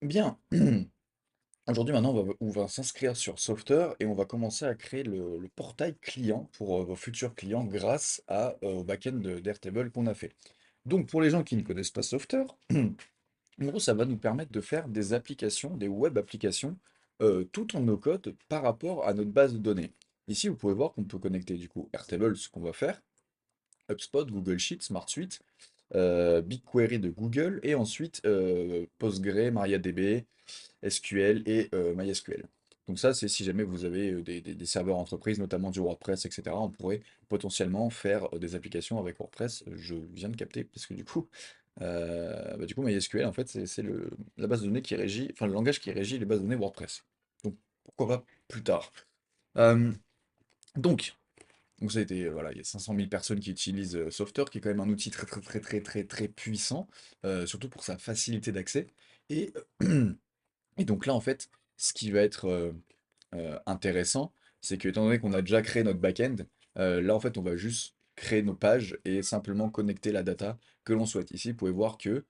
Bien. Aujourd'hui, maintenant, on va s'inscrire sur Software et on va commencer à créer le portail client pour vos futurs clients grâce au back-end d'Airtable qu'on a fait. Donc, pour les gens qui ne connaissent pas Software, en gros, ça va nous permettre de faire des applications, des web applications, tout en no-code par rapport à notre base de données. Ici, vous pouvez voir qu'on peut connecter du coup Airtable, ce qu'on va faire, HubSpot, Google Sheets, Smart Suite, BigQuery de Google, et ensuite Postgre, MariaDB, SQL et MySQL. Donc ça, c'est si jamais vous avez des serveurs entreprises, notamment du WordPress, etc. On pourrait potentiellement faire des applications avec WordPress. Je viens de capter, parce que du coup, MySQL, en fait, c'est la base de données qui régit, enfin le langage qui régit les bases de données WordPress. Donc pourquoi pas plus tard. Euh, donc, donc ça a été, voilà, il y a 500 000 personnes qui utilisent Software, qui est quand même un outil très très très très très très puissant, surtout pour sa facilité d'accès. Et, et donc là, en fait, ce qui va être intéressant, c'est que étant donné qu'on a déjà créé notre back-end, là, en fait, on va juste créer nos pages et simplement connecter la data que l'on souhaite. Ici, vous pouvez voir que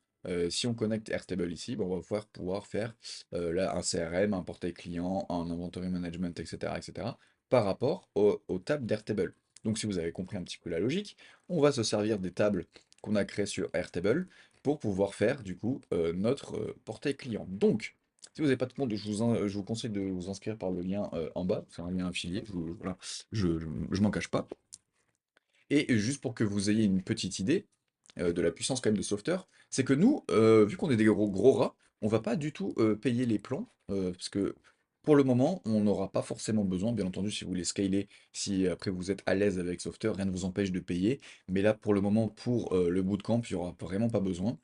si on connecte Airtable ici, ben, on va pouvoir faire là, un CRM, un portail client, un inventory management, etc., etc., par rapport aux tables d'Airtable. Donc, si vous avez compris un petit peu la logique, on va se servir des tables qu'on a créées sur Airtable pour pouvoir faire du coup notre portail client. Donc, si vous n'avez pas de compte, je vous conseille de vous inscrire par le lien en bas, c'est un lien affilié, voilà, je m'en cache pas. Et juste pour que vous ayez une petite idée de la puissance quand même de Software, c'est que nous, vu qu'on est des gros rats, on va pas du tout payer les plans, parce que pour le moment, on n'aura pas forcément besoin, bien entendu, si vous voulez scaler, si après vous êtes à l'aise avec Software, rien ne vous empêche de payer, mais là pour le moment, pour le bootcamp, il n'y aura vraiment pas besoin.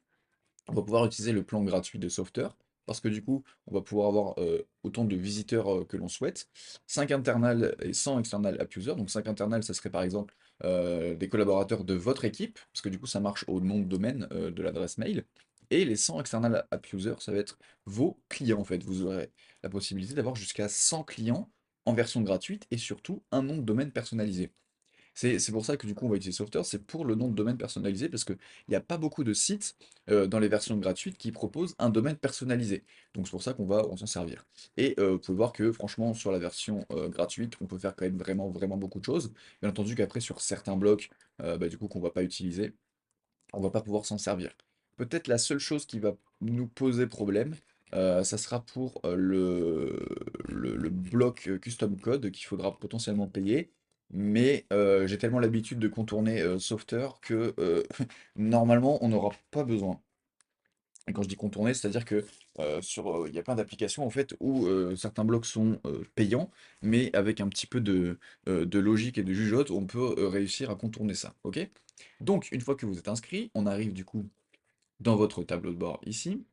On va pouvoir utiliser le plan gratuit de Software parce que du coup, on va pouvoir avoir autant de visiteurs que l'on souhaite. 5 internals et 100 external app users. Donc 5 internals, ça serait par exemple des collaborateurs de votre équipe, parce que du coup, ça marche au nom de domaine de l'adresse mail. Et les 100 external app users, ça va être vos clients en fait. Vous aurez la possibilité d'avoir jusqu'à 100 clients en version gratuite et surtout un nom de domaine personnalisé. C'est pour ça que du coup on va utiliser Software, c'est pour le nom de domaine personnalisé, parce qu'il n'y a pas beaucoup de sites dans les versions gratuites qui proposent un domaine personnalisé. Donc c'est pour ça on s'en servir. Et vous pouvez voir que franchement sur la version gratuite, on peut faire quand même vraiment beaucoup de choses. Bien entendu qu'après sur certains blocs, du coup qu'on va pas utiliser, on va pas pouvoir s'en servir. Peut-être la seule chose qui va nous poser problème, ça sera pour le bloc custom code qu'il faudra potentiellement payer. Mais j'ai tellement l'habitude de contourner Software que normalement on n'aura pas besoin. Et quand je dis contourner, c'est-à-dire que il y a plein d'applications en fait où certains blocs sont payants, mais avec un petit peu de logique et de jugeote, on peut réussir à contourner ça. Ok? Donc, une fois que vous êtes inscrit, on arrive du coup dans votre tableau de bord ici.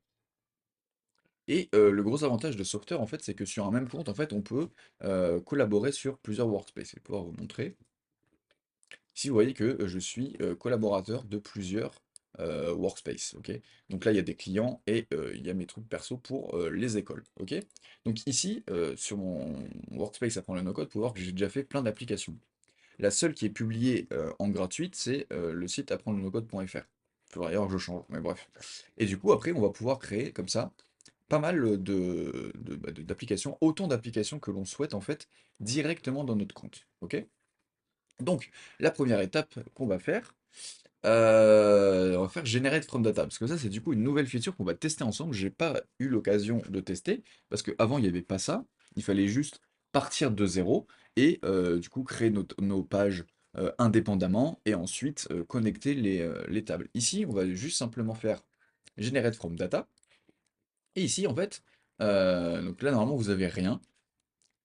Et le gros avantage de Software, en fait, c'est que sur un même compte, en fait, on peut collaborer sur plusieurs workspaces. Je vais pouvoir vous montrer. Ici, vous voyez que je suis collaborateur de plusieurs workspaces. Ok. Donc là, il y a des clients et il y a mes trucs perso pour les écoles. Ok. Donc ici, sur mon workspace Apprendre le no-code, vous pouvez voir que j'ai déjà fait plein d'applications. La seule qui est publiée en gratuite, c'est le site apprendre-le-no-code.fr. Il faudrait d'ailleurs que je change, mais bref. Et du coup, après, on va pouvoir créer comme ça pas mal d'applications, autant d'applications que l'on souhaite en fait, directement dans notre compte. Ok? Donc, la première étape qu'on va faire, on va faire Generate from Data, parce que ça, c'est du coup une nouvelle feature qu'on va tester ensemble. J'ai pas eu l'occasion de tester, parce qu'avant, il n'y avait pas ça. Il fallait juste partir de zéro et du coup créer nos pages indépendamment et ensuite connecter les tables. Ici, on va juste simplement faire Generate from Data. Et ici, en fait, donc là, normalement, vous avez rien.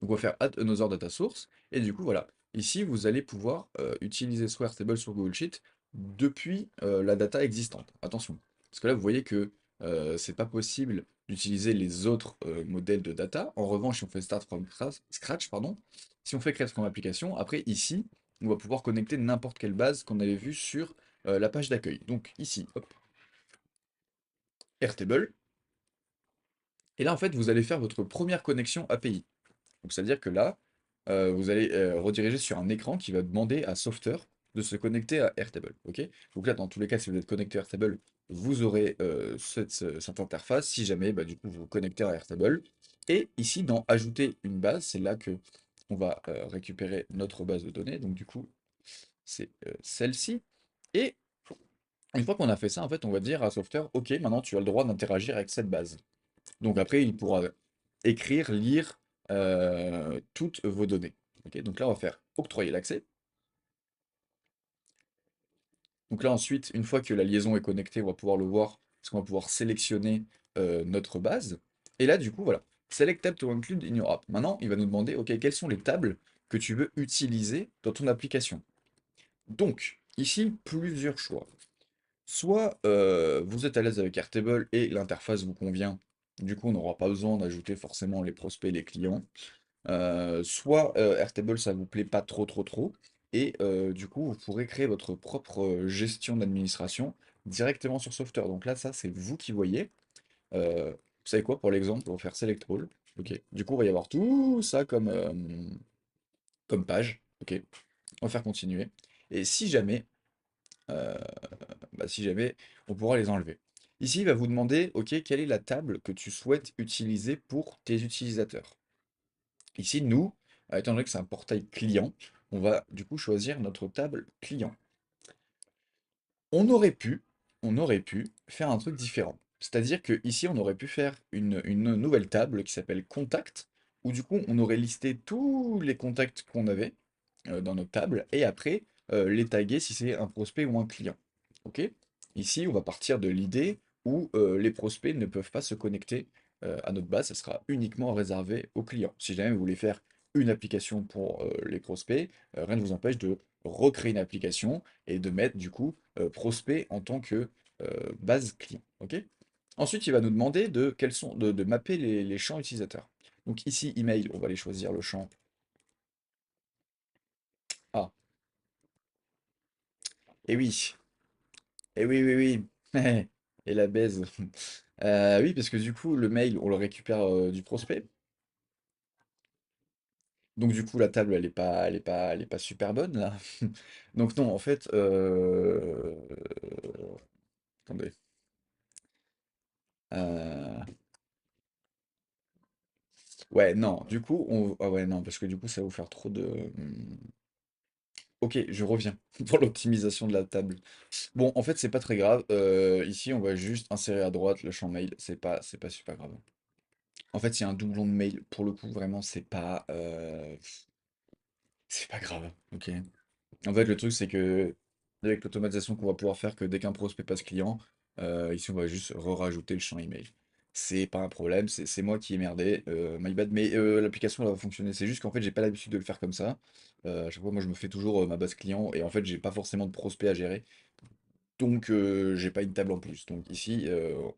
Donc, on va faire Add another data source. Et du coup, voilà. Ici, vous allez pouvoir utiliser soit Airtable sur Google Sheet depuis la data existante. Attention. Parce que là, vous voyez que c'est pas possible d'utiliser les autres modèles de data. En revanche, si on fait Start from scratch, pardon, si on fait Create from application, après, ici, on va pouvoir connecter n'importe quelle base qu'on avait vue sur la page d'accueil. Donc, ici, hop, Airtable. Et là, en fait, vous allez faire votre première connexion API. Donc, c'est-à-dire que là, vous allez rediriger sur un écran qui va demander à Software. de se connecter à Airtable, ok? Donc là, dans tous les cas, si vous êtes connecté à Airtable, vous aurez cette interface si jamais, bah, du coup, vous vous connectez à Airtable. Et ici, dans Ajouter une base, c'est là que on va récupérer notre base de données. Donc du coup, c'est celle-ci. Et une fois qu'on a fait ça, en fait, on va dire à Software, OK, maintenant tu as le droit d'interagir avec cette base. Donc après, il pourra écrire, lire toutes vos données. OK, donc là, on va faire octroyer l'accès. Donc là, ensuite, une fois que la liaison est connectée, on va pouvoir le voir, parce qu'on va pouvoir sélectionner notre base. Et là, du coup, voilà. Select tab to include in your app. Maintenant, il va nous demander, OK, quelles sont les tables que tu veux utiliser dans ton application. Donc, ici, plusieurs choix. Soit vous êtes à l'aise avec Airtable et l'interface vous convient, du coup on n'aura pas besoin d'ajouter forcément les prospects et les clients. Soit Airtable ça vous plaît pas trop et du coup vous pourrez créer votre propre gestion d'administration directement sur Software. Donc là ça c'est vous qui voyez. Vous savez quoi pour l'exemple, on va faire Select All. Ok. Du coup il va y avoir tout ça comme page. Ok. On va faire continuer. Et si jamais euh, si jamais, on pourra les enlever. Ici, il va vous demander, OK, quelle est la table que tu souhaites utiliser pour tes utilisateurs? Ici, nous, étant donné que c'est un portail client, on va du coup choisir notre table client. On aurait pu, on aurait pu faire un truc différent. C'est-à-dire que ici, on aurait pu faire une nouvelle table qui s'appelle contact, où du coup, on aurait listé tous les contacts qu'on avait dans notre table, et après, les taguer si c'est un prospect ou un client. OK? Ici, on va partir de l'idée où les prospects ne peuvent pas se connecter à notre base, ça sera uniquement réservé aux clients. Si jamais vous voulez faire une application pour les prospects, rien ne vous empêche de recréer une application et de mettre du coup prospect en tant que base client. Ok. Ensuite, il va nous demander de mapper les champs utilisateurs. Donc ici, email, on va aller choisir le champ. Ah, et oui, et oui, oui, oui. Et la baise. Oui, parce que du coup, le mail, on le récupère du prospect. Donc du coup, la table, elle est pas super bonne là. Donc non, en fait, attendez. Euh, Ouais, non, du coup, ah ouais, non, parce que du coup, ça va vous faire trop de... Ok, je reviens pour l'optimisation de la table. Bon, en fait, c'est pas très grave. Ici, on va juste insérer à droite le champ mail. C'est pas super grave. En fait, il y a un doublon de mail. Pour le coup, vraiment, c'est pas grave. Ok. En fait, le truc, c'est que avec l'automatisation qu'on va pouvoir faire, que dès qu'un prospect passe client, ici, on va juste rajouter le champ email. C'est pas un problème, c'est moi qui ai merdé, my bad, mais l'application elle va fonctionner. C'est juste qu'en fait, j'ai pas l'habitude de le faire comme ça. À chaque fois, moi, je me fais toujours ma base client et en fait, j'ai pas forcément de prospect à gérer. Donc, j'ai pas une table en plus. Donc, ici,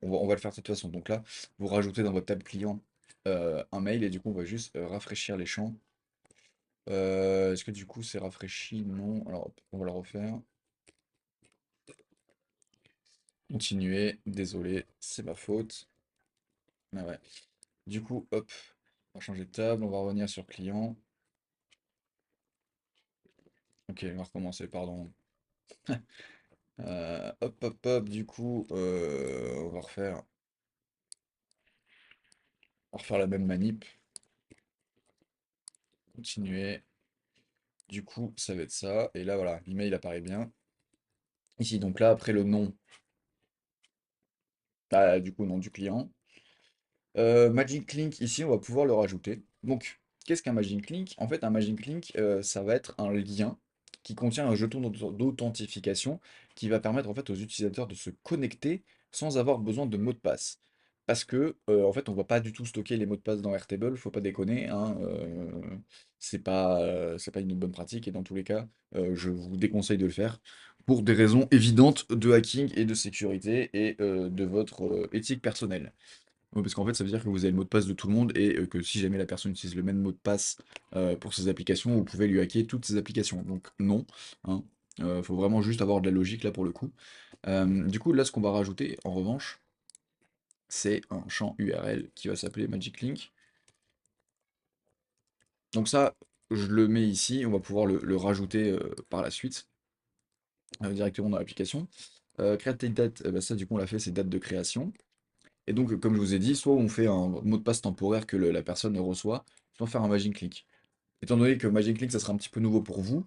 on va le faire de cette façon. Donc là, vous rajoutez dans votre table client un mail et du coup, on va juste rafraîchir les champs. Est-ce que du coup c'est rafraîchi? Non. Alors hop, on va le refaire. Continuer. Désolé, c'est ma faute. Ah ouais. Du coup, hop, on va changer de table, on va revenir sur client. Ok, on va recommencer, pardon. Hop, hop, hop, du coup, on va refaire la même manip. Continuer. Du coup, ça va être ça. Et là, voilà, l'email apparaît bien. Ici, donc là, après le nom, du coup, nom du client. Magic Link, ici, on va pouvoir le rajouter. Donc, qu'est-ce qu'un Magic Link? En fait, un Magic Link, ça va être un lien qui contient un jeton d'authentification qui va permettre en fait aux utilisateurs de se connecter sans avoir besoin de mot de passe. Parce que, en fait, on va pas du tout stocker les mots de passe dans Airtable, faut pas déconner, hein, c'est pas une bonne pratique et dans tous les cas, je vous déconseille de le faire pour des raisons évidentes de hacking et de sécurité et de votre éthique personnelle. Ouais, parce qu'en fait, ça veut dire que vous avez le mot de passe de tout le monde et que si jamais la personne utilise le même mot de passe pour ses applications, vous pouvez lui hacker toutes ses applications. Donc non, hein. Faut vraiment juste avoir de la logique là pour le coup. Du coup, là, ce qu'on va rajouter, en revanche, c'est un champ URL qui va s'appeler Magic Link. Donc ça, je le mets ici, on va pouvoir le rajouter par la suite. directement dans l'application. Create date, bah, ça du coup on l'a fait, c'est date de création. Et donc, comme je vous ai dit, soit on fait un mot de passe temporaire que la personne reçoit, soit faire un Magic Click. Étant donné que Magic Click, ça sera un petit peu nouveau pour vous,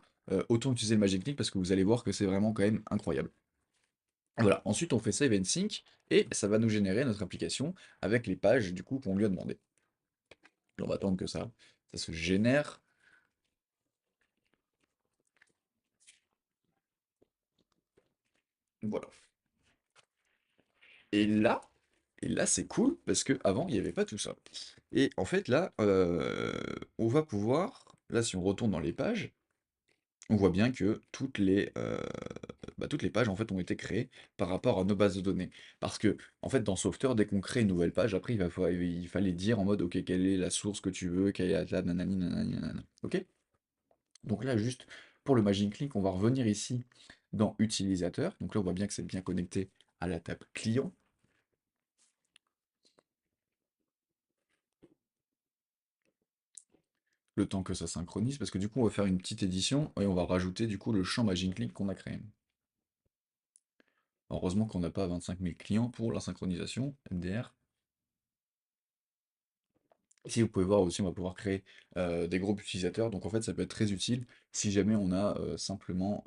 autant utiliser le Magic Click parce que vous allez voir que c'est vraiment quand même incroyable. Voilà, ensuite on fait Save and Sync et ça va nous générer notre application avec les pages du coup qu'on lui a demandé. On va attendre que ça se génère. Voilà. Et là, et là c'est cool parce que avant il n'y avait pas tout ça. Et en fait là, on va pouvoir, là si on retourne dans les pages, on voit bien que toutes les pages en fait ont été créées par rapport à nos bases de données. Parce que en fait dans Sauveteur, dès qu'on crée une nouvelle page, après il fallait dire en mode ok quelle est la source que tu veux, quelle est la nanani nanani nanana. Ok? Donc là juste pour le Magic Click, on va revenir ici dans Utilisateur. Donc là on voit bien que c'est bien connecté à la table client. Le temps que ça synchronise, parce que du coup on va faire une petite édition et on va rajouter du coup le champ Magic Click qu'on a créé. Heureusement qu'on n'a pas 25 000 clients pour la synchronisation MDR. Ici, vous pouvez voir aussi, on va pouvoir créer des groupes utilisateurs. Donc en fait, ça peut être très utile si jamais on a simplement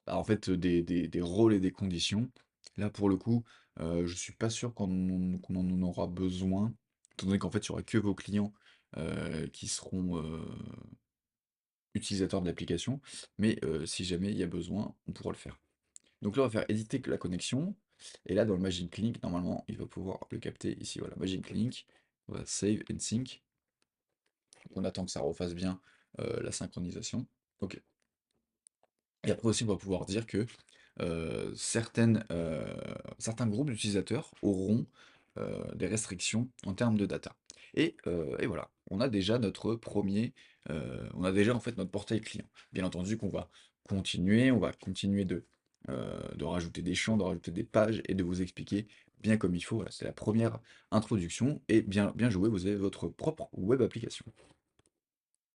bah, en fait, des rôles et des conditions. Là, pour le coup, je suis pas sûr qu'on en aura besoin, étant donné qu'en fait, il n'y aura que vos clients qui seront utilisateurs de l'application. Mais si jamais il y a besoin, on pourra le faire. Donc là, on va faire éditer la connexion. Et là, dans le Magic Link, normalement, il va pouvoir le capter ici. Voilà, Magic Link. On va save and sync. On attend que ça refasse bien la synchronisation. Ok. Et après aussi, on va pouvoir dire que certains groupes d'utilisateurs auront des restrictions en termes de data. Et voilà, on a déjà en fait notre portail client. Bien entendu qu'on va on va continuer de rajouter des champs, de rajouter des pages et de vous expliquer bien comme il faut. Voilà, c'est la première introduction et bien joué, vous avez votre propre web application.